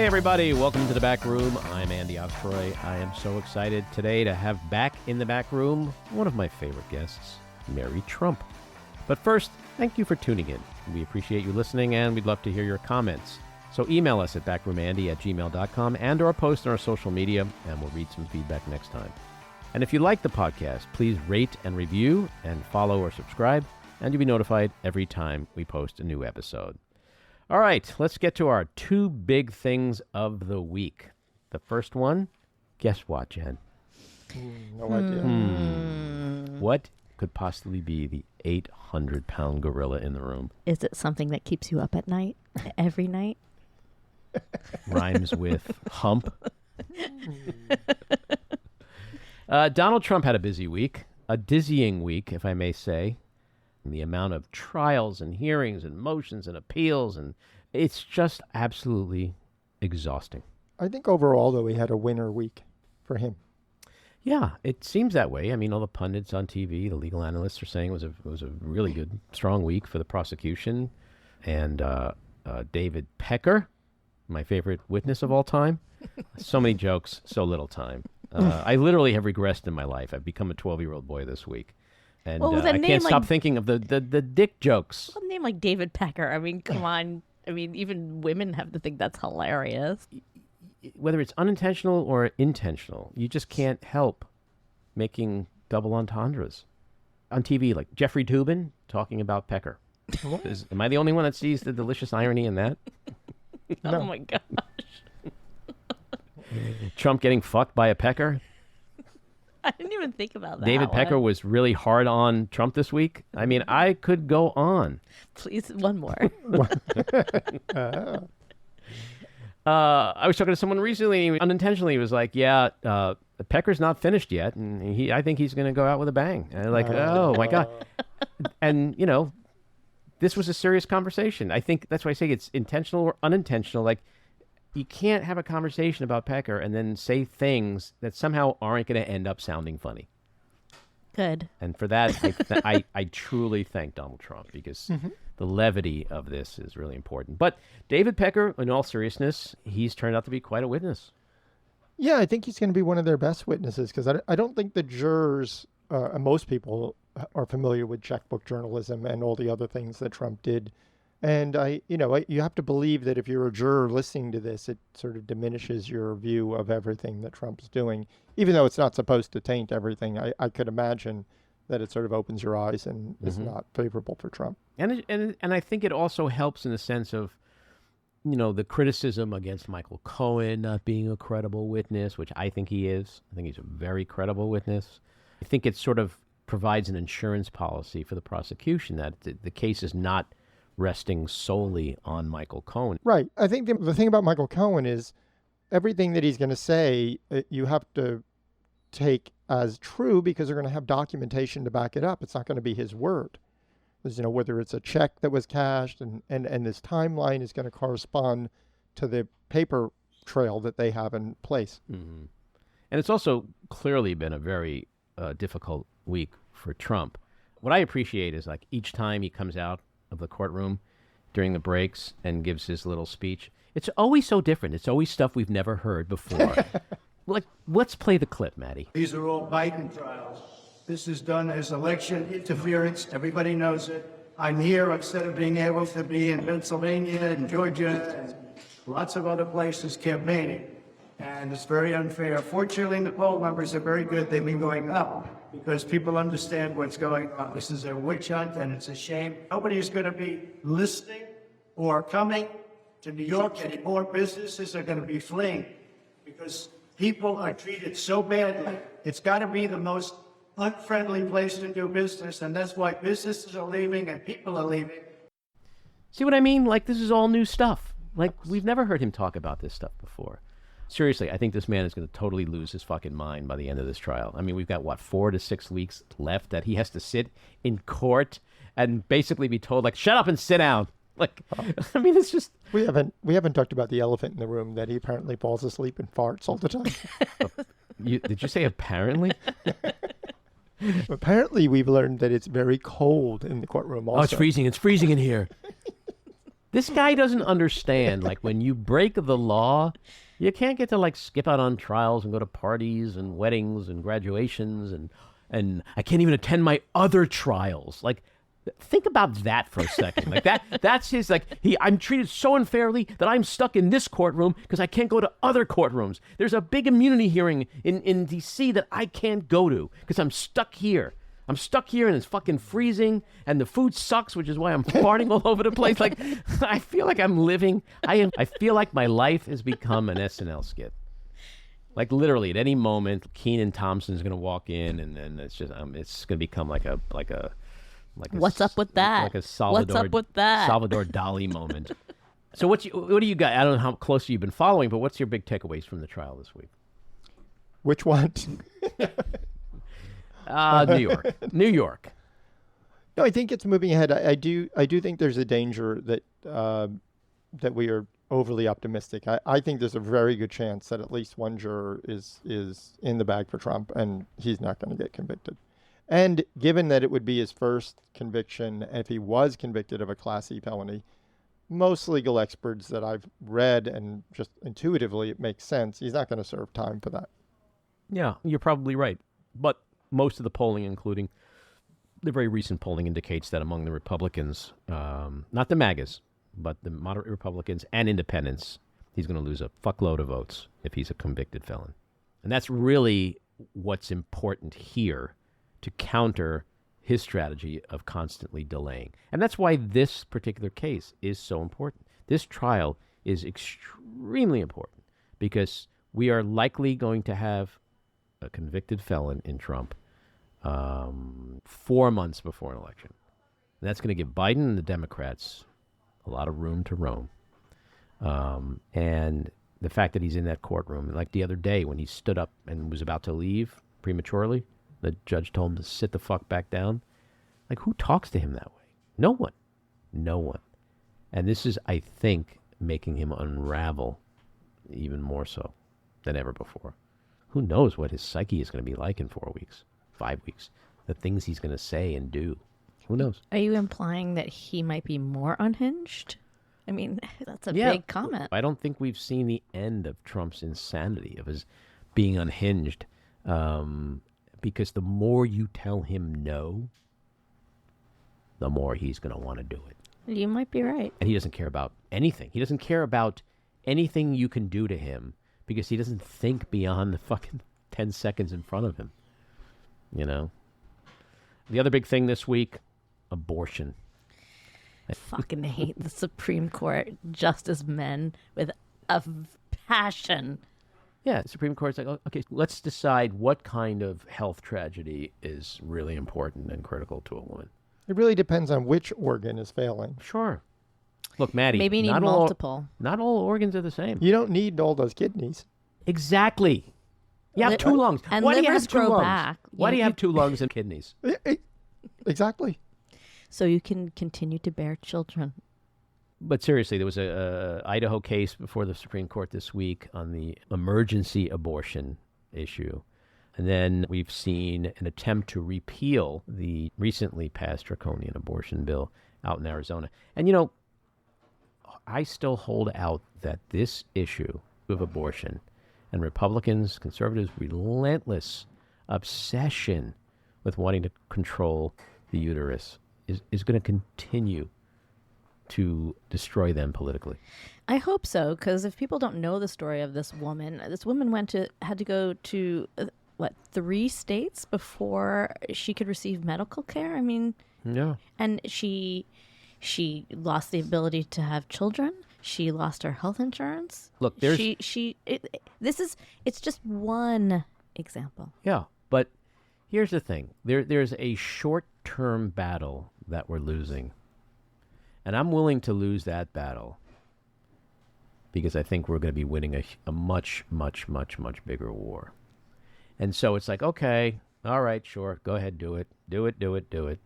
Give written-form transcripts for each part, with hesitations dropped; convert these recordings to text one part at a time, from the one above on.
Hey everybody, welcome to the back room. I'm Andy Ostroy. I am so excited today to have back in the back room one of my favorite guests, Mary Trump. But first, thank you for tuning in. We appreciate you listening and we'd love to hear your comments. So email us at backroomandy@gmail.com and or post on our social media and we'll read some feedback next time. And if you like the podcast, please rate and review and follow or subscribe and you'll be notified every time we post a new episode. All right, let's get to our two big things of the week. The first one, guess what, Jen? No idea. What could possibly be the 800-pound gorilla in the room? Is it something that keeps you up at night, every night? Rhymes with hump. Donald Trump had a busy week, a dizzying week, if I may say. The amount of trials and hearings and motions and appeals, and it's just absolutely exhausting. I think overall, though, he had a winner week for him. Yeah, it seems that way. I mean, all the pundits on TV, the legal analysts are saying it was a really good, strong week for the prosecution. And David Pecker, my favorite witness of all time. So many jokes, so little time. I literally have regressed in my life. I've become a 12-year-old boy this week. And I can't stop thinking of the dick jokes. A name like David Pecker. I mean, come on. I mean, even women have to think that's hilarious. Whether it's unintentional or intentional, you just can't help making double entendres. On TV, like Jeffrey Toobin talking about Pecker. Am I the only one that sees the delicious irony in that? No. Oh, my gosh. Trump getting fucked by a pecker? I didn't even think about that. David Pecker was really hard on Trump this week. I mean, I could go on. Please, one more. I was talking to someone recently, unintentionally, he was like, yeah, Pecker's not finished yet, and I think he's going to go out with a bang. And I'm like, oh, my God. And, you know, this was a serious conversation. I think that's why I say it's intentional or unintentional. Like, you can't have a conversation about Pecker and then say things that somehow aren't going to end up sounding funny. Good. And for that, I truly thank Donald Trump because the levity of this is really important. But David Pecker, in all seriousness, he's turned out to be quite a witness. Yeah, I think he's going to be one of their best witnesses because I don't think the jurors, most people are familiar with checkbook journalism and all the other things that Trump did. And you have to believe that if you're a juror listening to this, it sort of diminishes your view of everything that Trump's doing, even though it's not supposed to taint everything. I could imagine that it sort of opens your eyes and is not favorable for Trump. And I think it also helps in the sense of, you know, the criticism against Michael Cohen not being a credible witness, which I think he is. I think he's a very credible witness. I think it sort of provides an insurance policy for the prosecution that the case is not resting solely on Michael Cohen. Right. I think the thing about Michael Cohen is everything that he's going to say, you have to take as true because they're going to have documentation to back it up. It's not going to be his word. Because, you know, whether it's a check that was cashed and this timeline is going to correspond to the paper trail that they have in place. Mm-hmm. And it's also clearly been a very difficult week for Trump. What I appreciate is like each time he comes out of the courtroom during the breaks and gives his little speech, it's always so different. It's always stuff we've never heard before. Like, let's play the clip, Matty. These are all Biden trials. This is done as election interference. Everybody knows it. I'm here instead of being able to be in Pennsylvania and Georgia and lots of other places campaigning. And it's very unfair. Fortunately, the poll numbers are very good. They've been going up because people understand what's going on. This is a witch hunt, and it's a shame. Nobody's going to be listening or coming to New York anymore. Businesses are going to be fleeing because people are treated so badly. It's got to be the most unfriendly place to do business, and that's why businesses are leaving and people are leaving. See what I mean? Like, this is all new stuff. Like, we've never heard him talk about this stuff before. Seriously, I think this man is going to totally lose his fucking mind by the end of this trial. I mean, we've got, 4 to 6 weeks left that he has to sit in court and basically be told, like, shut up and sit down. Like, I mean, it's just... We haven't talked about the elephant in the room that he apparently falls asleep and farts all the time. Did you say apparently? Apparently, we've learned that it's very cold in the courtroom also. Oh, it's freezing. It's freezing in here. This guy doesn't understand. Like, when you break the law, you can't get to, like, skip out on trials and go to parties and weddings and graduations, and I can't even attend my other trials. Like, think about that for a second. Like, that's his, like, I'm treated so unfairly that I'm stuck in this courtroom because I can't go to other courtrooms. There's a big immunity hearing in D.C. that I can't go to because I'm stuck here. I'm stuck here and it's fucking freezing and the food sucks, which is why I'm farting all over the place. Like, I feel like I'm living. I feel like my life has become an SNL skit. Like, literally, at any moment, Kenan Thompson's gonna walk in, and then it's gonna become like a What's up with that? Like a Salvador, What's up with that? Salvador Dali moment. So what do you got? I don't know how closely you've been following, but what's your big takeaways from the trial this week? Which one? New York. No, I think it's moving ahead. I do think there's a danger that we are overly optimistic. I think there's a very good chance that at least one juror is in the bag for Trump, and he's not going to get convicted. And given that it would be his first conviction, if he was convicted of a Class E felony, most legal experts that I've read, and just intuitively it makes sense, he's not going to serve time for that. Yeah, you're probably right. But most of the polling, including the very recent polling, indicates that among the Republicans, not the MAGAs, but the moderate Republicans and independents, he's going to lose a fuckload of votes if he's a convicted felon. And that's really what's important here to counter his strategy of constantly delaying. And that's why this particular case is so important. This trial is extremely important because we are likely going to have a convicted felon in Trump 4 months before an election. And that's going to give Biden and the Democrats a lot of room to roam. And the fact that he's in that courtroom, like the other day when he stood up and was about to leave prematurely, the judge told him to sit the fuck back down. Like, who talks to him that way? No one. No one. And this is, I think, making him unravel even more so than ever before. Who knows what his psyche is going to be like in 4 weeks, 5 weeks, the things he's going to say and do. Who knows? Are you implying that he might be more unhinged? I mean, that's a big comment. I don't think we've seen the end of Trump's insanity, of his being unhinged. Because the more you tell him no, the more he's going to want to do it. You might be right. And he doesn't care about anything. He doesn't care about anything you can do to him because he doesn't think beyond the fucking 10 seconds in front of him. You know? The other big thing this week, abortion. I fucking hate the Supreme Court justice men with a passion. Yeah, the Supreme Court's like, okay, let's decide what kind of health tragedy is really important and critical to a woman. It really depends on which organ is failing. Sure. Look, Matty. Maybe you need multiple. Not all organs are the same. You don't need all those kidneys. Exactly. You have two lungs. And Why do you livers have two grow lungs? back. Why do you have two lungs and kidneys? Exactly. So you can continue to bear children. But seriously, there was a Idaho case before the Supreme Court this week on the emergency abortion issue. And then we've seen an attempt to repeal the recently passed draconian abortion bill out in Arizona. And, you know, I still hold out that this issue of abortion and Republicans, conservatives' relentless obsession with wanting to control the uterus is going to continue to destroy them politically. I hope so, because if people don't know the story of this woman had to go to 3 states before she could receive medical care. I mean, yeah, and she lost the ability to have children. She lost her health insurance. Look, there's it's just one example. Yeah, but here's the thing: there's a short-term battle that we're losing. And I'm willing to lose that battle because I think we're going to be winning a much, much, much, much bigger war. And so it's like, okay, all right, sure, go ahead, do it,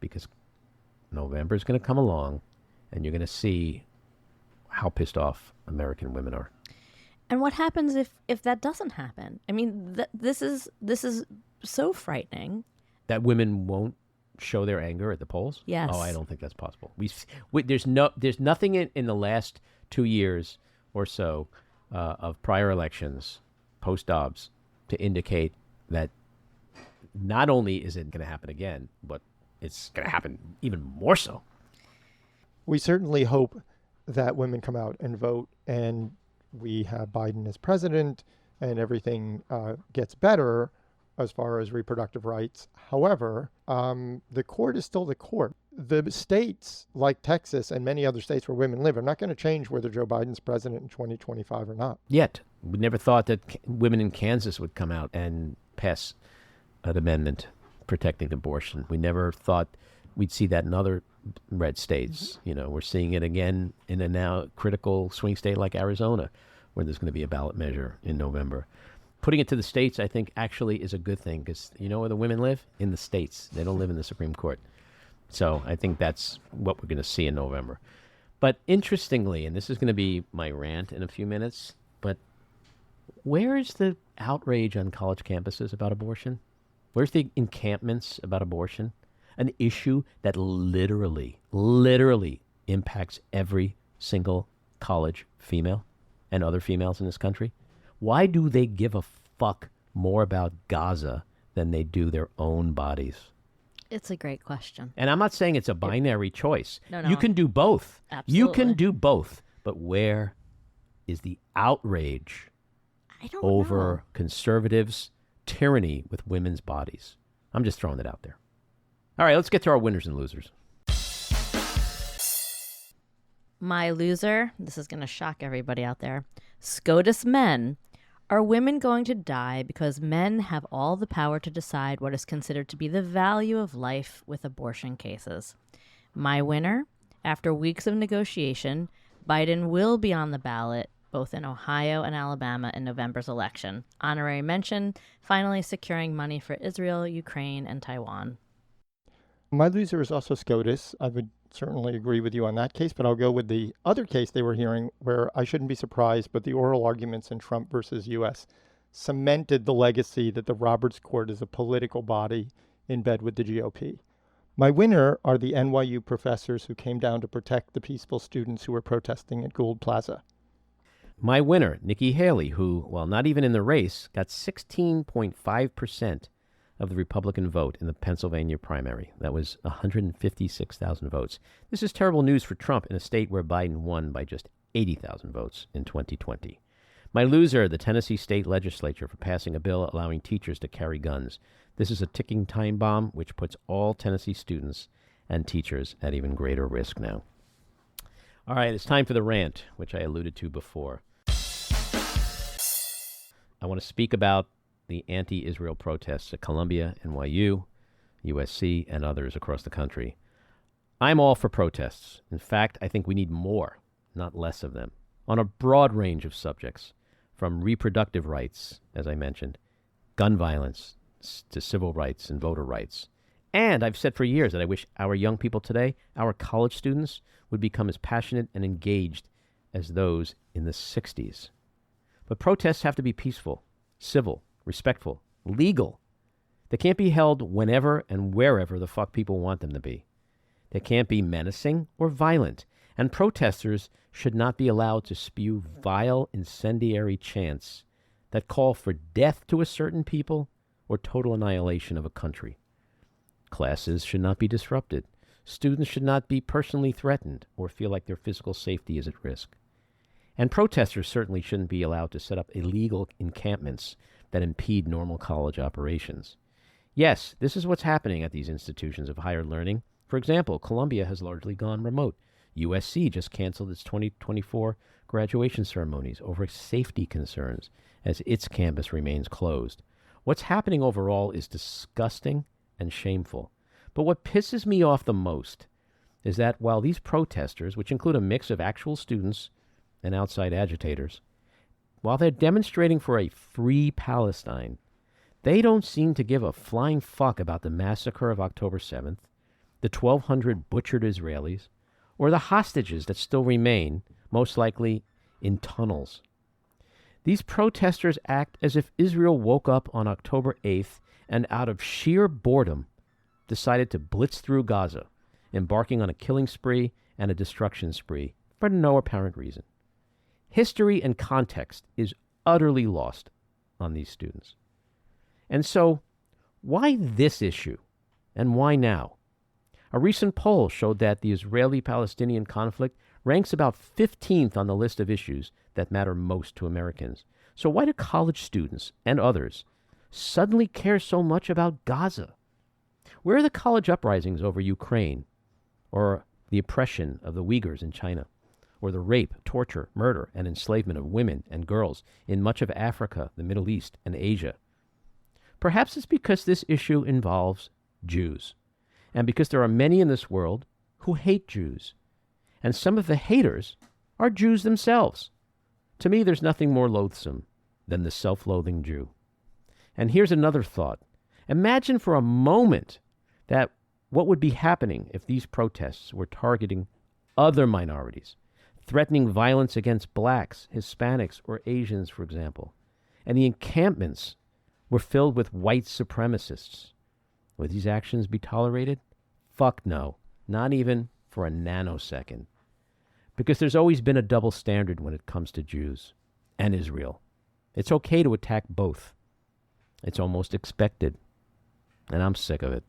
because November's going to come along and you're going to see how pissed off American women are. And what happens if that doesn't happen? I mean, this is so frightening. That women won't show their anger at the polls? Yes. Oh, I don't think that's possible. There's nothing in the last 2 years or so of prior elections, post-Dobbs, to indicate that not only is it going to happen again, but it's going to happen even more so. We certainly hope that women come out and vote and we have Biden as president and everything gets better as far as reproductive rights. However, the court is still the court. The states like Texas and many other states where women live are not going to change whether Joe Biden's president in 2025 or not. Yet, we never thought that women in Kansas would come out and pass an amendment protecting abortion. We never thought we'd see that in other red states. You know, we're seeing it again in a now critical swing state like Arizona, where there's going to be a ballot measure in November. Putting it to the states, I think, actually is a good thing, because you know where the women live? In the states. They don't live in the Supreme Court. So I think that's what we're going to see in November. But interestingly, and this is going to be my rant in a few minutes, but where is the outrage on college campuses about abortion? Where's the encampments about abortion? An issue that literally impacts every single college female and other females in this country. Why do they give a fuck more about Gaza than they do their own bodies? It's a great question. And I'm not saying it's a binary choice. No. You can do both. Absolutely. You can do both. But where is the outrage I don't over know. conservatives' tyranny with women's bodies? I'm just throwing it out there. All right, let's get to our winners and losers. My loser, this is going to shock everybody out there. SCOTUS men. Are women going to die because men have all the power to decide what is considered to be the value of life with abortion cases? My winner, after weeks of negotiation, Biden will be on the ballot both in Ohio and Alabama in November's election. Honorary mention, finally securing money for Israel, Ukraine, and Taiwan. My loser is also SCOTUS. I would certainly agree with you on that case, but I'll go with the other case they were hearing where I shouldn't be surprised, but the oral arguments in Trump versus U.S. cemented the legacy that the Roberts Court is a political body in bed with the GOP. My winner are the NYU professors who came down to protect the peaceful students who were protesting at Gould Plaza. My winner, Nikki Haley, who, while not even in the race, got 16.5% of the Republican vote in the Pennsylvania primary. That was 156,000 votes. This is terrible news for Trump in a state where Biden won by just 80,000 votes in 2020. My loser, the Tennessee state legislature for passing a bill allowing teachers to carry guns. This is a ticking time bomb which puts all Tennessee students and teachers at even greater risk now. All right, it's time for the rant, which I alluded to before. I want to speak about the anti-Israel protests at Columbia, NYU, USC, and others across the country. I'm all for protests. In fact, I think we need more, not less of them, on a broad range of subjects, from reproductive rights, as I mentioned, gun violence, to civil rights and voter rights. And I've said for years that I wish our young people today, our college students, would become as passionate and engaged as those in the 60s. But protests have to be peaceful, civil, respectful, legal. They can't be held whenever and wherever the fuck people want them to be. They can't be menacing or violent. And protesters should not be allowed to spew vile, incendiary chants that call for death to a certain people or total annihilation of a country. Classes should not be disrupted. Students should not be personally threatened or feel like their physical safety is at risk. And protesters certainly shouldn't be allowed to set up illegal encampments that impede normal college operations. Yes, this is what's happening at these institutions of higher learning. For example, Columbia has largely gone remote. USC just canceled its 2024 graduation ceremonies over safety concerns as its campus remains closed. What's happening overall is disgusting and shameful. But what pisses me off the most is that while these protesters, which include a mix of actual students and outside agitators, while they're demonstrating for a free Palestine, they don't seem to give a flying fuck about the massacre of October 7th, the 1,200 butchered Israelis, or the hostages that still remain, most likely in tunnels. These protesters act as if Israel woke up on October 8th and out of sheer boredom decided to blitz through Gaza, embarking on a killing spree and a destruction spree for no apparent reason. History and context is utterly lost on these students. And so, why this issue? And why now? A recent poll showed that the Israeli-Palestinian conflict ranks about 15th on the list of issues that matter most to Americans. So why do college students and others suddenly care so much about Gaza? Where are the college uprisings over Ukraine, or the oppression of the Uyghurs in China, or the rape, torture, murder, and enslavement of women and girls in much of Africa, the Middle East, and Asia? Perhaps it's because this issue involves Jews, and because there are many in this world who hate Jews, and some of the haters are Jews themselves. To me, there's nothing more loathsome than the self-loathing Jew. And here's another thought. Imagine for a moment that what would be happening if these protests were targeting other minorities, threatening violence against blacks, Hispanics, or Asians, for example, and the encampments were filled with white supremacists. Would these actions be tolerated? Fuck no. Not even for a nanosecond. Because there's always been a double standard when it comes to Jews and Israel. It's okay to attack both. It's almost expected. And I'm sick of it.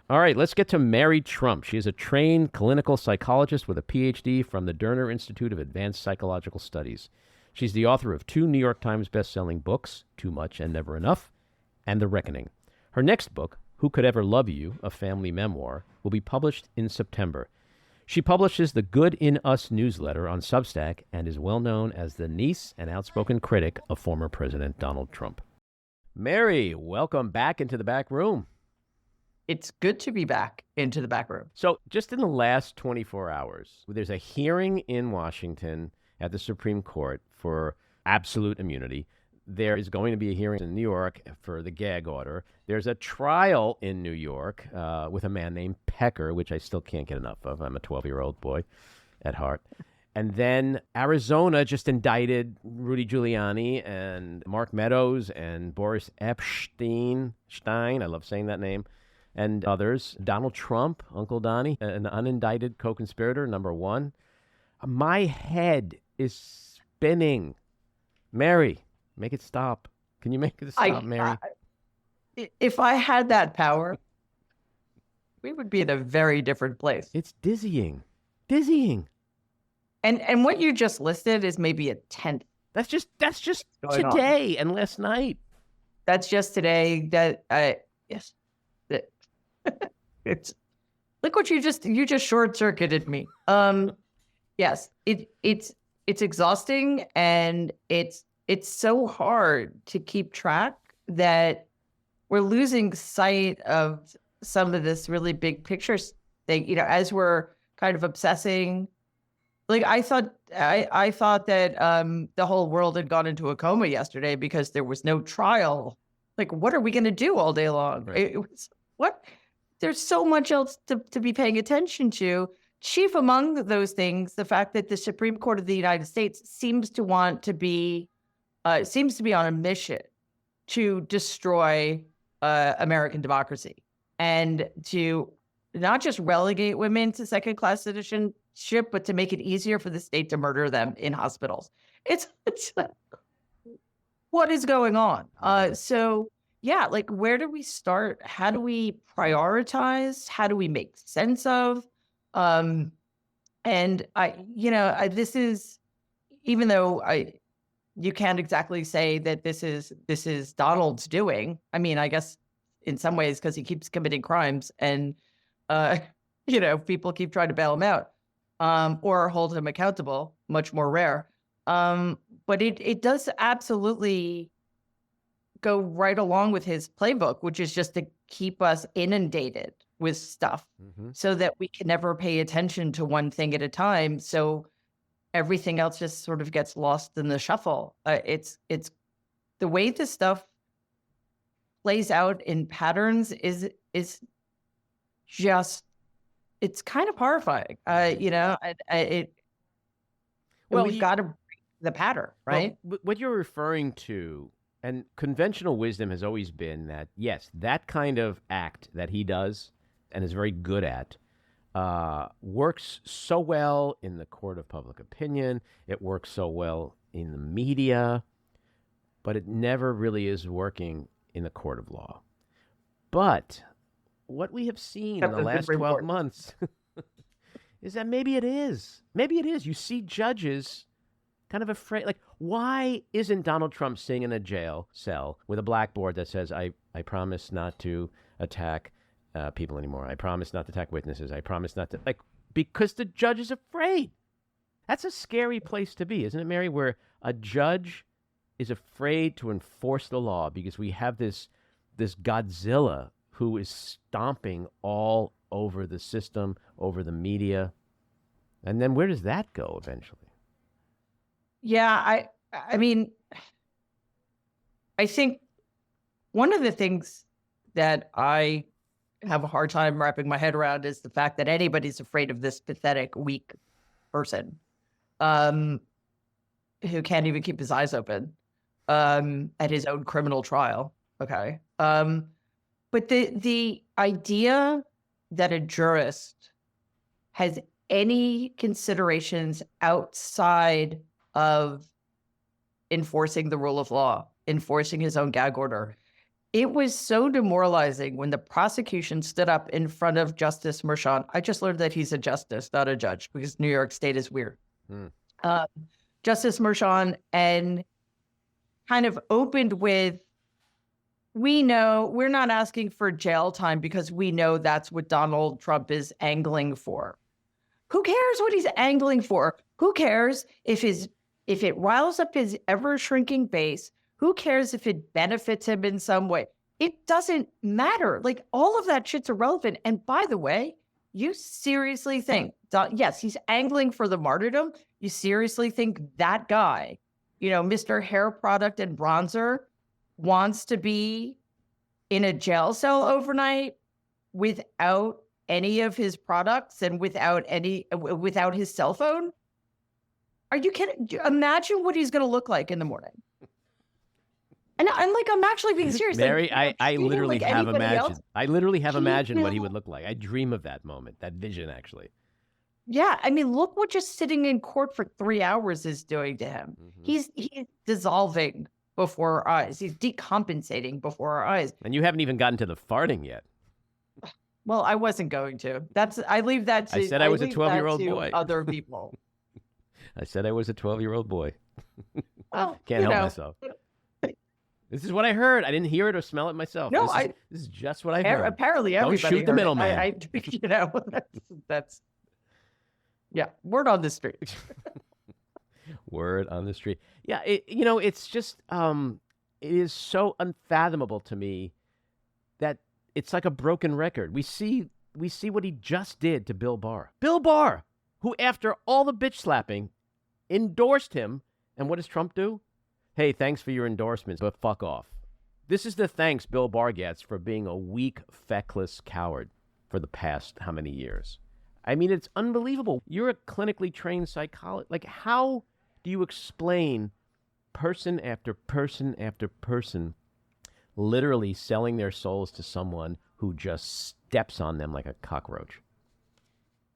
All right, let's get to Mary Trump. She is a trained clinical psychologist with a PhD from the Derner Institute of Advanced Psychological Studies. She's the author of 2 New York Times best-selling books, Too Much and Never Enough, and The Reckoning. Her next book, Who Could Ever Love You? A Family Memoir, will be published in September. She publishes the Good in Us newsletter on Substack and is well known as the niece and outspoken critic of former President Donald Trump. Mary, welcome back into the back room. It's good to be back into the back room. So just in the last 24 hours, there's a hearing in Washington at the Supreme Court for absolute immunity. There is going to be a hearing in New York for the gag order. There's a trial in New York with a man named Pecker, which I still can't get enough of. I'm a 12-year-old boy at heart. And then Arizona just indicted Rudy Giuliani and Mark Meadows and Boris Epstein. I love saying that name. And others. Donald Trump, Uncle Donnie, an unindicted co-conspirator, number 1. My head is spinning. Mary, make it stop. Can you make it stop, Mary? If I had that power, we would be in a very different place. It's dizzying. Dizzying. And what you just listed is maybe a tenth. That's just today and last night. That's just today. Yes. It's look what you just short circuited me. Yes, it's exhausting, and it's so hard to keep track that we're losing sight of some of this really big picture thing. As we're kind of obsessing. Like I thought that the whole world had gone into a coma yesterday because there was no trial. Like, what are we going to do all day long? Right. What? There's so much else to be paying attention to. Chief among those things, the fact that the Supreme Court of the United States seems to be on a mission to destroy American democracy and to not just relegate women to second-class citizenship, but to make it easier for the state to murder them in hospitals. It's what is going on? So yeah, like, where do we start? How do we prioritize? How do we make sense of? And this is, even though you can't exactly say that this is Donald's doing. I mean, I guess in some ways, because he keeps committing crimes and, people keep trying to bail him out, or hold him accountable, much more rare. But it does absolutely go right along with his playbook, which is just to keep us inundated with stuff so that we can never pay attention to one thing at a time. So everything else just sort of gets lost in the shuffle. It's the way this stuff plays out in patterns is just, it's kind of horrifying. We've got to break the pattern, right? Well, what you're referring to And conventional wisdom has always been that, yes, that kind of act that he does and is very good at works so well in the court of public opinion. It works so well in the media, but it never really is working in the court of law. But what we have seen in the last 12 months is that maybe it is. Maybe it is. You see judges kind of afraid. Like, why isn't Donald Trump sitting in a jail cell with a blackboard that says, I promise not to attack people anymore. I promise not to attack witnesses. I promise not to, like, because the judge is afraid. That's a scary place to be, isn't it, Mary? Where a judge is afraid to enforce the law because we have this Godzilla who is stomping all over the system, over the media. And then where does that go eventually? Yeah, I mean, I think one of the things that I have a hard time wrapping my head around is the fact that anybody's afraid of this pathetic, weak person who can't even keep his eyes open at his own criminal trial. Okay. But the idea that a jurist has any considerations outside of enforcing the rule of law, enforcing his own gag order. It was so demoralizing when the prosecution stood up in front of Justice Merchan. I just learned that he's a justice, not a judge, because New York State is weird. Justice Merchan, and kind of opened with, we know we're not asking for jail time because we know that's what Donald Trump is angling for. Who cares what he's angling for? Who cares if it riles up his ever-shrinking base? Who cares if it benefits him in some way? It doesn't matter. Like, all of that shit's irrelevant. And by the way, you seriously think, yes, he's angling for the martyrdom. You seriously think that guy, Mr. Hair Product and Bronzer, wants to be in a jail cell overnight without any of his products and without his cell phone? Are you kidding? Imagine what he's going to look like in the morning. And I'm actually being serious. Mary, I literally have imagined. I literally have imagined what he would look like. I dream of that moment, that vision, actually. Yeah, I mean, look what just sitting in court for 3 hours is doing to him. Mm-hmm. He's dissolving before our eyes. He's decompensating before our eyes. And you haven't even gotten to the farting yet. Well, I wasn't going to. I leave that to. I said I was a 12-year-old boy. Other people. I said I was a 12-year-old boy. Well, can't help myself. This is what I heard. I didn't hear it or smell it myself. No, this is just what I heard. Apparently, everybody. Don't shoot the middleman. That's. Yeah, word on the street. Word on the street. Yeah, it's just it is so unfathomable to me that it's like a broken record. We see what he just did to Bill Barr. Bill Barr, who after all the bitch slapping, endorsed him. And what does Trump do? Hey, thanks for your endorsements, but fuck off. This is the thanks Bill Barr gets for being a weak, feckless coward for the past how many years? I mean, it's unbelievable. You're a clinically trained psychologist. Like, how do you explain person after person after person literally selling their souls to someone who just steps on them like a cockroach?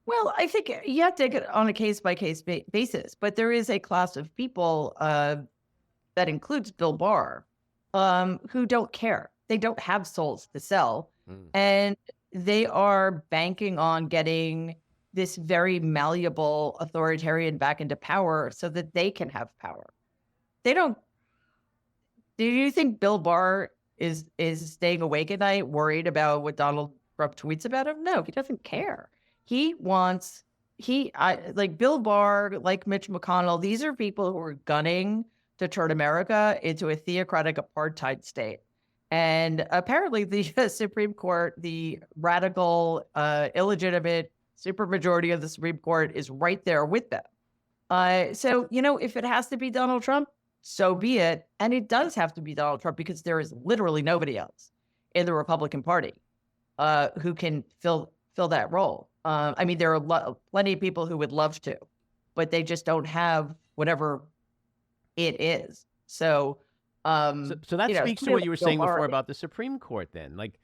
Well, I think you have to take it on a case-by-case basis, but there is a class of people that includes Bill Barr who don't care. They don't have souls to sell, and they are banking on getting this very malleable authoritarian back into power so that they can have power. They don't. Do you think Bill Barr is staying awake at night worried about what Donald Trump tweets about him? No, he doesn't care. He wants, like Bill Barr, like Mitch McConnell, these are people who are gunning to turn America into a theocratic apartheid state. And apparently the Supreme Court, the radical, illegitimate supermajority of the Supreme Court is right there with them. So, if it has to be Donald Trump, so be it. And it does have to be Donald Trump because there is literally nobody else in the Republican Party who can fill that role. I mean, there are plenty of people who would love to, but they just don't have whatever it is. So So that speaks to what you were saying before about the Supreme Court then. Like,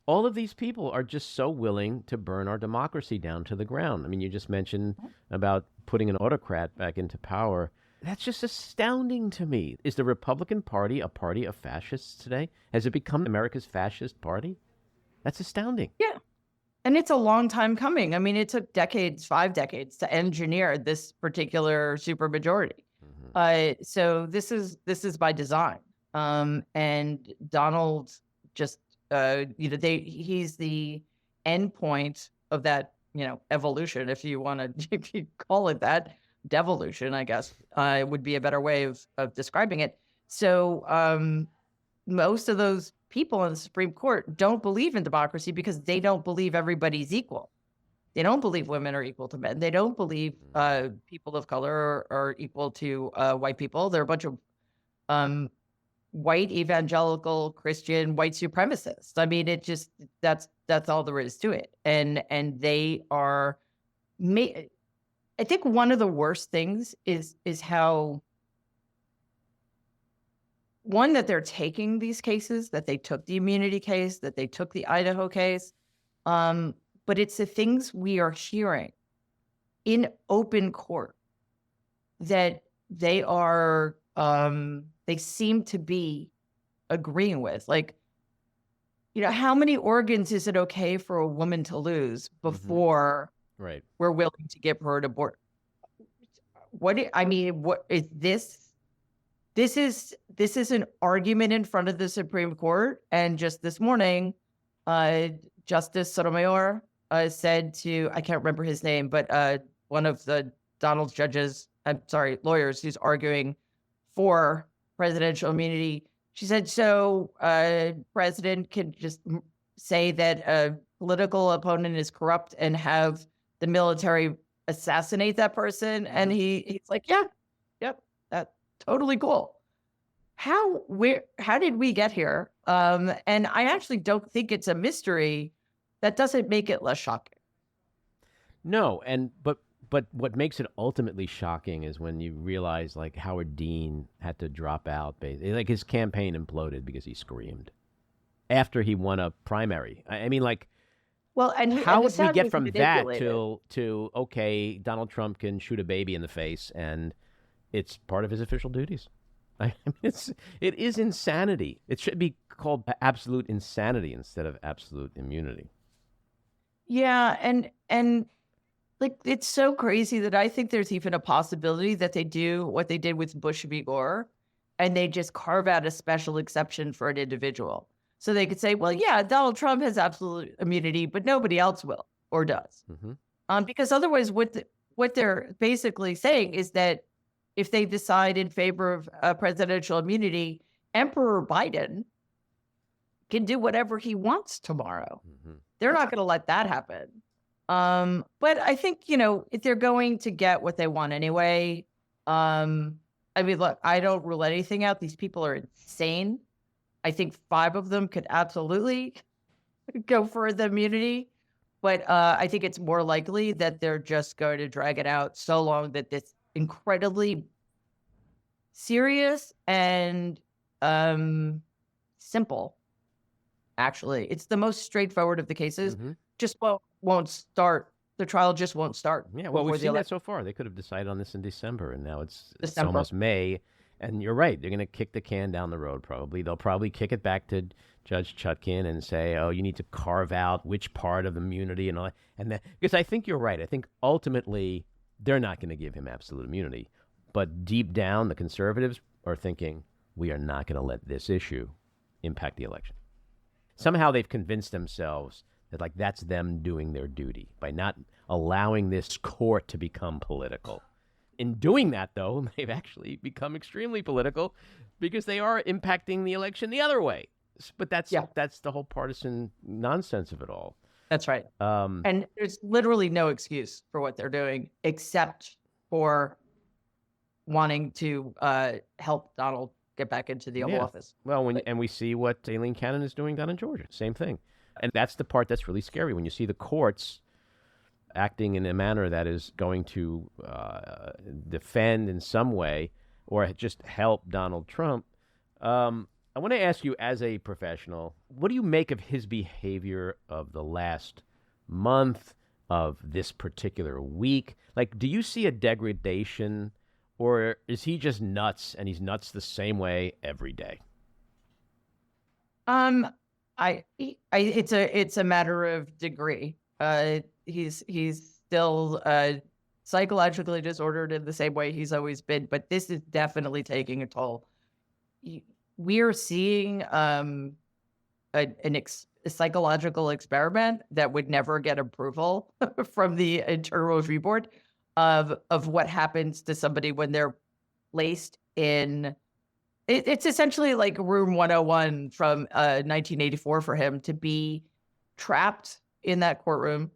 all of these people are just so willing to burn our democracy down to the ground. I mean, you just mentioned about putting an autocrat back into power. That's just astounding to me. Is the Republican Party a party of fascists today? Has it become America's fascist party? That's astounding. Yeah. And it's a long time coming. I mean, it took decades, 5 decades to engineer this particular supermajority. So this is by design. And Donald just, he's the end point of that, evolution, if you want to if you call it that. Devolution, I guess, would be a better way of describing it. So most of those people in the Supreme Court don't believe in democracy because they don't believe everybody's equal. They don't believe women are equal to men. They don't believe people of color are equal to white people. They're a bunch of white evangelical Christian white supremacists. I mean, it just that's all there is to it. And they are. I think one of the worst things is how, one, that they're taking these cases, that they took the immunity case, that they took the Idaho case, but it's the things we are hearing in open court that they are, they seem to be agreeing with. Like, how many organs is it okay for a woman to lose before we're willing to give her an abort? What is this? This is an argument in front of the Supreme Court. And just this morning, Justice Sotomayor said to, I can't remember his name, but one of the Donald's lawyers who's arguing for presidential immunity, she said, so president can just say that a political opponent is corrupt and have the military assassinate that person. And he's like, yep, that's totally cool. How did we get here? And I actually don't think it's a mystery. That doesn't make it less shocking. No, but what makes it ultimately shocking is when you realize, like, Howard Dean had to drop out. Like, his campaign imploded because he screamed after he won a primary. I mean, like, well, how would we get from that to okay, Donald Trump can shoot a baby in the face and it's part of his official duties? I mean, it is insanity. It should be called absolute insanity instead of absolute immunity. Yeah, and like, it's so crazy that I think there's even a possibility that they do what they did with Bush v. Gore, and they just carve out a special exception for an individual. So they could say, well, yeah, Donald Trump has absolute immunity, but nobody else will or does. Because otherwise what they're basically saying is that if they decide in favor of presidential immunity, Emperor Biden can do whatever he wants tomorrow. They're not going to let that happen. But I think, if they're going to get what they want anyway, I mean, look, I don't rule anything out. These people are insane. I think 5 of them could absolutely go for the immunity. But I think it's more likely that they're just going to drag it out so long that this incredibly serious and simple, actually. It's the most straightforward of the cases. Just won't start. The trial just won't start. Yeah, well, we've seen that so far. They could have decided on this in December, and now it's almost May. And you're right. They're going to kick the can down the road, probably. They'll probably kick it back to Judge Chutkin and say, oh, you need to carve out which part of immunity and all that. And that, because I think you're right. I think ultimately they're not going to give him absolute immunity. But deep down, the conservatives are thinking, we are not going to let this issue impact the election. Somehow they've convinced themselves that, like, that's them doing their duty by not allowing this court to become political. In doing that, though, they've actually become extremely political because they are impacting the election the other way. But that's the whole partisan nonsense of it all. That's right. And there's literally no excuse for what they're doing except for wanting to help Donald get back into the Oval Office. Well, and we see what Aileen Cannon is doing down in Georgia. Same thing. And that's the part that's really scary when you see the courts acting in a manner that is going to defend in some way or just help Donald Trump. I want to ask you, as a professional, what do you make of his behavior of the last month, of this particular week? Like, do you see a degradation, or is he just nuts and he's nuts the same way every day? Um, it's a matter of degree. He's still psychologically disordered in the same way he's always been, but this is definitely taking a toll. We are seeing a psychological experiment that would never get approval from the Internal Review Board of what happens to somebody when they're placed in. It's essentially like Room 101 from 1984 for him to be trapped in that courtroom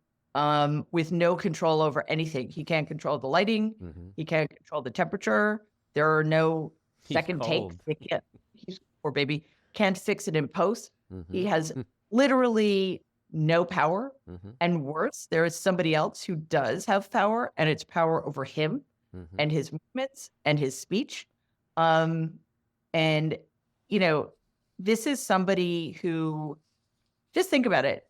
with no control over anything. He can't control the lighting. He can't control the temperature. There are no second takes. They can't. Poor baby can't fix it in post. He has literally no power. And worse, there is somebody else who does have power, and it's power over him and his movements and his speech. And, this is somebody who, just think about it.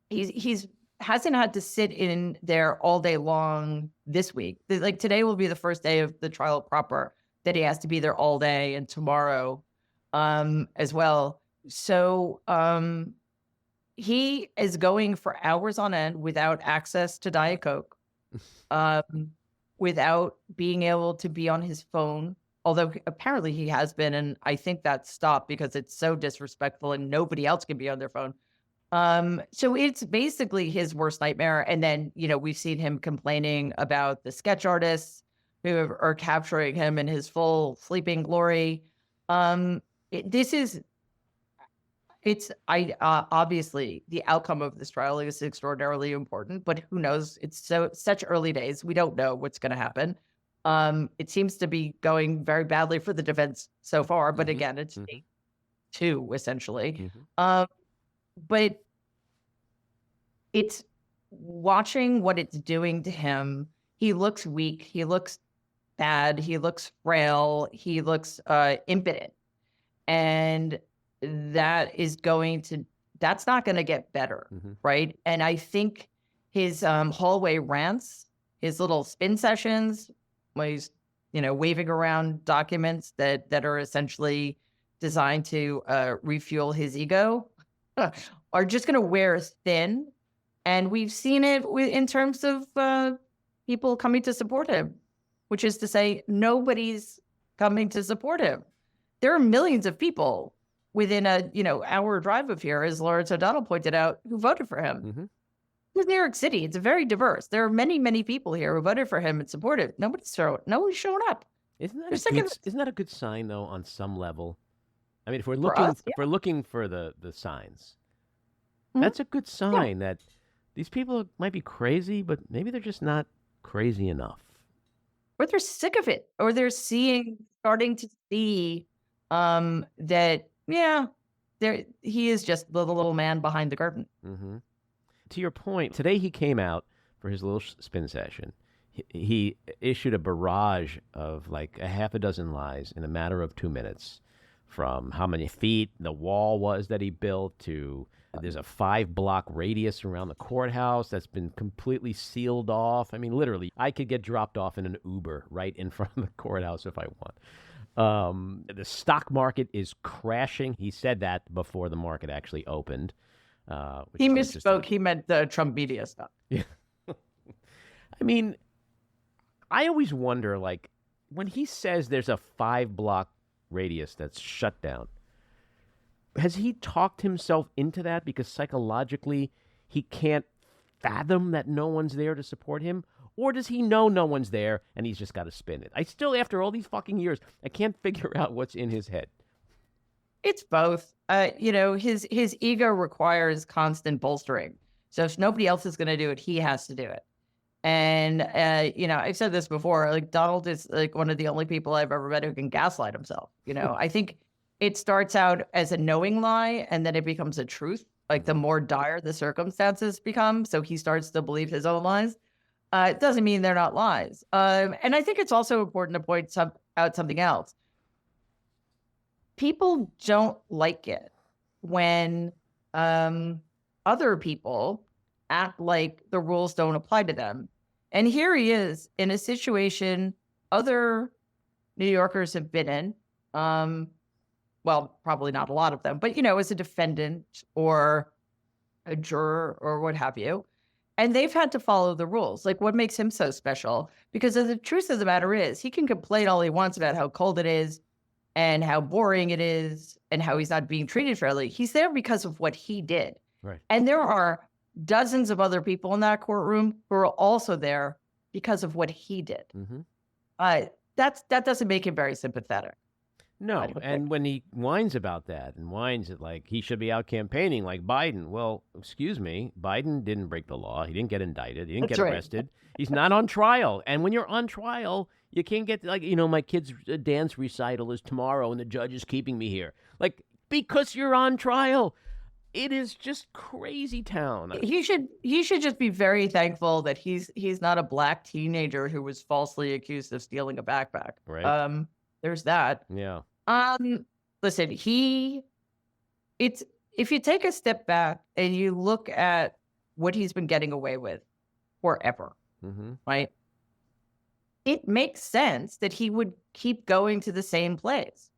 He's hasn't had to sit in there all day long this week. Like, today will be the first day of the trial proper that he has to be there all day, and tomorrow as well. So he is going for hours on end without access to Diet Coke, without being able to be on his phone, although apparently he has been, and I think that stopped because it's so disrespectful and nobody else can be on their phone. So it's basically his worst nightmare. And then, we've seen him complaining about the sketch artists who are capturing him in his full sleeping glory. Obviously the outcome of this trial is extraordinarily important, but who knows? It's such early days. We don't know what's going to happen. It seems to be going very badly for the defense so far, but again, it's day 2 essentially. But it's watching what it's doing to him. He looks weak. He looks bad. He looks frail. He looks impotent. And that's not going to get better, right? And I think his hallway rants, his little spin sessions, when he's, waving around documents that are essentially designed to refuel his ego, are just going to wear thin. And we've seen it in terms of people coming to support him, which is to say nobody's coming to support him. There are millions of people within a hour drive of here, as Lawrence O'Donnell pointed out, who voted for him. It's New York City. It's very diverse. There are many, many people here who voted for him and supported. Nobody's showing up. Isn't that a good sign, though, on some level? I mean, if we're looking for the signs, that's a good sign that these people might be crazy, but maybe they're just not crazy enough. Or they're sick of it, or they're starting to see that, he is just the little man behind the curtain. To your point, today he came out for his little spin session. He issued a barrage of like a half a dozen lies in a matter of 2 minutes, from how many feet the wall was that he built to there's a 5-block radius around the courthouse that's been completely sealed off. I mean, literally, I could get dropped off in an Uber right in front of the courthouse if I want. The stock market is crashing. He said that before the market actually opened. He misspoke. He meant the Trump media stuff. Yeah. I mean, I always wonder, like, when he says there's a 5-block radius that's shut down, has he talked himself into that because psychologically he can't fathom that no one's there to support him? Or does he know no one's there and he's just got to spin it? I still, after all these fucking years, I can't figure out what's in his head. It's both. His ego requires constant bolstering. So if nobody else is going to do it, he has to do it. And, I've said this before, like Donald is like one of the only people I've ever met who can gaslight himself. I think it starts out as a knowing lie and then it becomes a truth. Like the more dire the circumstances become. So he starts to believe his own lies. It doesn't mean they're not lies. And I think it's also important to point out something else. people don't like it when other people act like the rules don't apply to them. And here he is in a situation other New Yorkers have been in. Well, probably not a lot of them, but, as a defendant or a juror or what have you. And they've had to follow the rules. Like, what makes him so special? Because the truth of the matter is, he can complain all he wants about how cold it is and how boring it is and how he's not being treated fairly. He's there because of what he did. Right. And there are dozens of other people in that courtroom who are also there because of what he did. Mm-hmm. That doesn't make him very sympathetic. No, and when he whines about that and whines it like he should be out campaigning like Biden, well, excuse me, Biden didn't break the law. He didn't get indicted. He didn't get arrested. He's not on trial. And when you're on trial, you can't get, like, my kid's dance recital is tomorrow and the judge is keeping me here. Like, because you're on trial. It is just crazy town. He should just be very thankful that he's not a black teenager who was falsely accused of stealing a backpack. Right. There's that. Yeah. Listen, if you take a step back and you look at what he's been getting away with forever, right? It makes sense that he would keep going to the same place.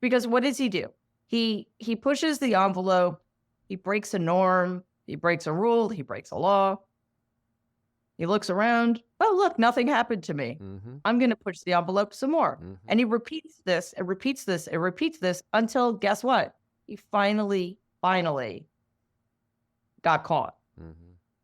Because what does he do? He pushes the envelope, he breaks a norm, he breaks a rule, he breaks a law. He looks around. Oh, look, nothing happened to me. I'm going to push the envelope some more. And he repeats this and repeats this and repeats this until, guess what? He finally got caught.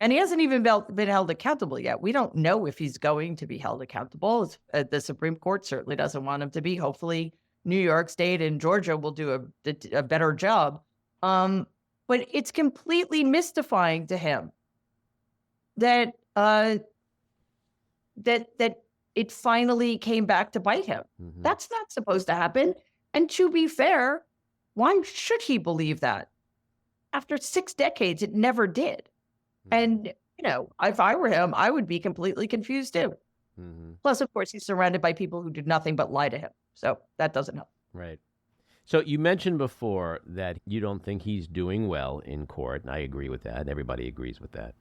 And he hasn't even been held accountable yet. We don't know if he's going to be held accountable. The Supreme Court certainly doesn't want him to be. Hopefully, New York State and Georgia will do a better job. But it's completely mystifying to him that it finally came back to bite him. That's not supposed to happen. And to be fair, why should he believe that? After 6 decades, it never did. And, if I were him, I would be completely confused too. Plus, of course, he's surrounded by people who did nothing but lie to him. So that doesn't help. Right. So you mentioned before that you don't think he's doing well in court, and I agree with that. Everybody agrees with that.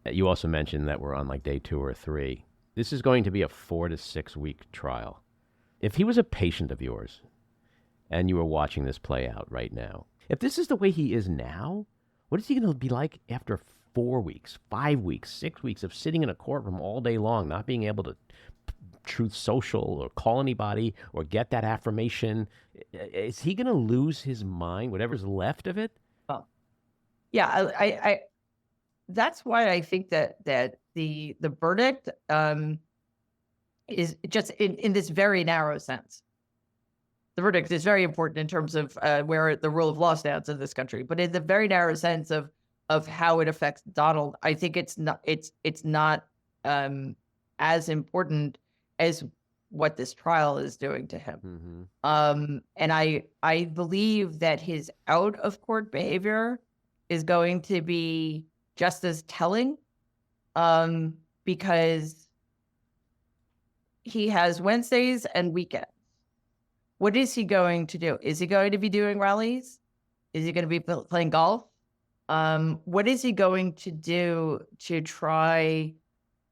You also mentioned that we're on like day 2 or 3. This is going to be a 4 to 6 week trial. If he was a patient of yours and you were watching this play out right now, if this is the way he is now, what is he going to be like after 4 weeks, 5 weeks, 6 weeks of sitting in a courtroom all day long, not being able to Truth Social or call anybody or get that affirmation? Is he going to lose his mind, whatever's left of it? Oh, yeah, I that's why I think that the verdict is just in this very narrow sense. The verdict is very important in terms of where the rule of law stands in this country, but in the very narrow sense of how it affects Donald, I think it's not as important as what this trial is doing to him. And I believe that his out of court behavior is going to be just as telling, because he has Wednesdays and weekends. What is he going to do? Is he going to be doing rallies? Is he going to be playing golf? What is he going to do to try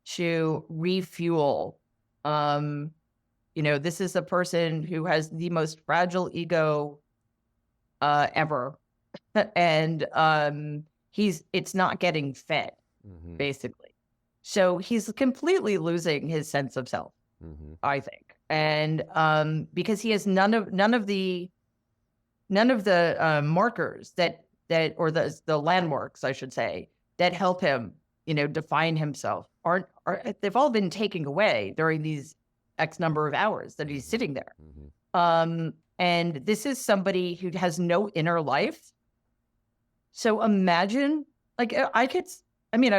to refuel? This is a person who has the most fragile ego ever. And it's not getting fed, basically. So he's completely losing his sense of self, I think. And because he has none of the markers that or the landmarks, I should say, that help him, define himself they've all been taken away during these X number of hours that he's sitting there. And this is somebody who has no inner life. So imagine, like, I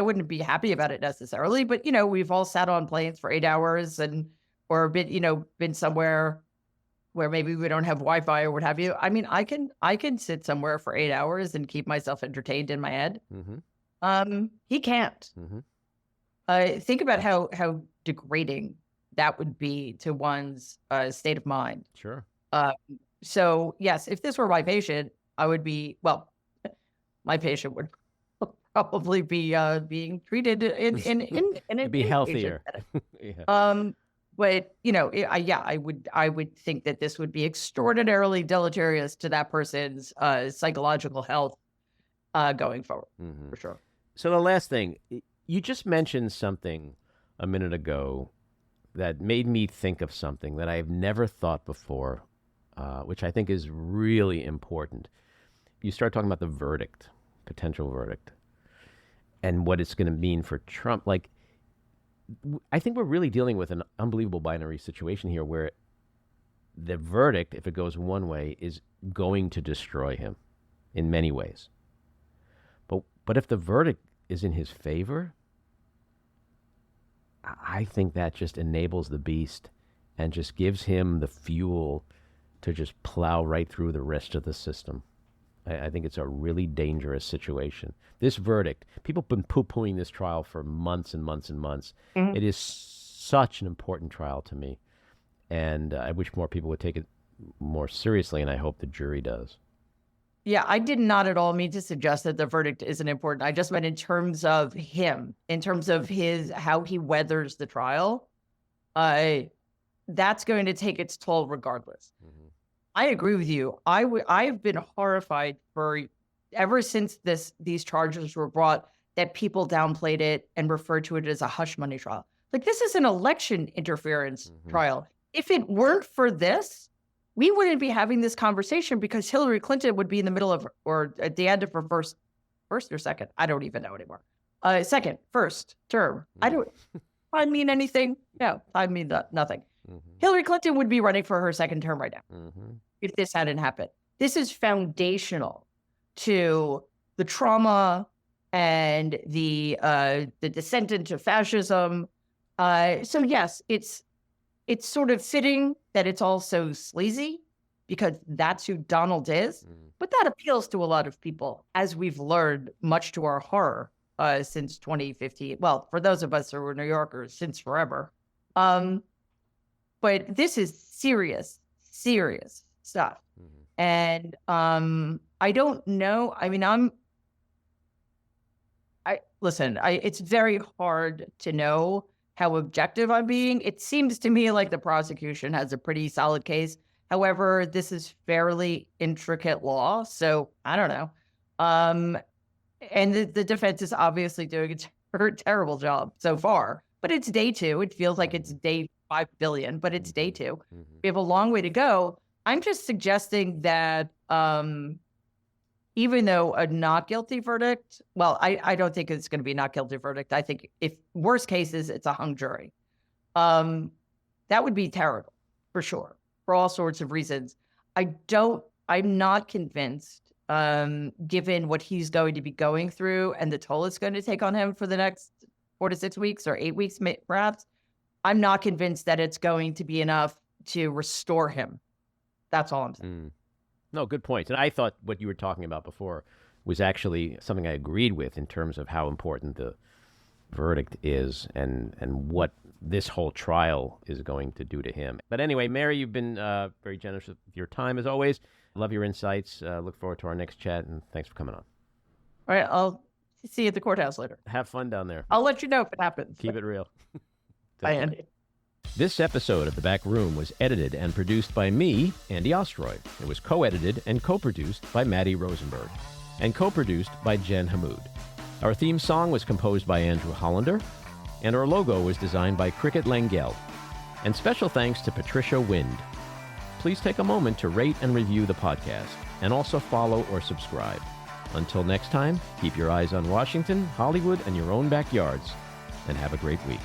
wouldn't be happy about it necessarily, but, we've all sat on planes for 8 hours or been somewhere where maybe we don't have Wi-Fi or what have you. I can sit somewhere for 8 hours and keep myself entertained in my head. He can't. Think about how degrading that would be to one's state of mind. Sure. So yes, if this were my patient, I would be, well, my patient would probably be being treated in an It'd be inpatient healthier. setting. Yeah. But I would think that this would be extraordinarily deleterious to that person's psychological health going forward, for sure. So the last thing, you just mentioned something a minute ago that made me think of something that I've never thought before, which I think is really important. You start talking about the verdict, potential verdict, and what it's going to mean for Trump. Like, I think we're really dealing with an unbelievable binary situation here where the verdict, if it goes one way, is going to destroy him in many ways. But if the verdict is in his favor, I think that just enables the beast and just gives him the fuel to just plow right through the rest of the system. I think it's a really dangerous situation. This verdict, people have been poo-pooing this trial for months and months and months. Mhm. It is such an important trial to me. And I wish more people would take it more seriously, and I hope the jury does. Yeah, I did not at all mean to suggest that the verdict isn't important. I just meant in terms of him, in terms of how he weathers the trial. That's going to take its toll regardless. I agree with you. I've been horrified ever since these charges were brought that people downplayed it and referred to it as a hush money trial. Like, this is an election interference trial. If it weren't for this, we wouldn't be having this conversation because Hillary Clinton would be in the middle of, or at the end of her first or second. I don't even know anymore. First term. I mean anything. No, I mean nothing. Hillary Clinton would be running for her second term right now if this hadn't happened. This is foundational to the trauma and the descent into fascism. So yes, it's sort of fitting that it's also sleazy because that's who Donald is. But that appeals to a lot of people, as we've learned, much to our horror, since 2015. Well, for those of us who are New Yorkers, since forever. But this is serious stuff. And I don't know. I mean, it's very hard to know how objective I'm being. It seems to me like the prosecution has a pretty solid case. However, this is fairly intricate law, so I don't know. And the defense is obviously doing a terrible job so far. But it's day 2. It feels like it's day 5 billion, but it's day 2. We have a long way to go. I'm just suggesting that even though a not guilty verdict, well, I don't think it's going to be a not guilty verdict. I think if worst cases, it's a hung jury. That would be terrible for sure, for all sorts of reasons. I'm not convinced, given what he's going to be going through and the toll it's going to take on him for the next 4 to 6 weeks or 8 weeks, perhaps. I'm not convinced that it's going to be enough to restore him. That's all I'm saying. No, good point. And I thought what you were talking about before was actually something I agreed with in terms of how important the verdict is and what this whole trial is going to do to him. But anyway, Mary, you've been very generous with your time as always. Love your insights. Look forward to our next chat, and thanks for coming on. All right, I'll see you at the courthouse later. Have fun down there. I'll let you know if it happens. Keep it real. Bye, Andy. This episode of The Back Room was edited and produced by me, Andy Ostroy. It was co-edited and co-produced by Matty Rosenberg and co-produced by Jen Hammoud. Our theme song was composed by Andrew Hollander, and our logo was designed by Cricket Lengyel. And special thanks to Patricia Wind. Please take a moment to rate and review the podcast, and also follow or subscribe. Until next time, keep your eyes on Washington, Hollywood, and your own backyards, and have a great week.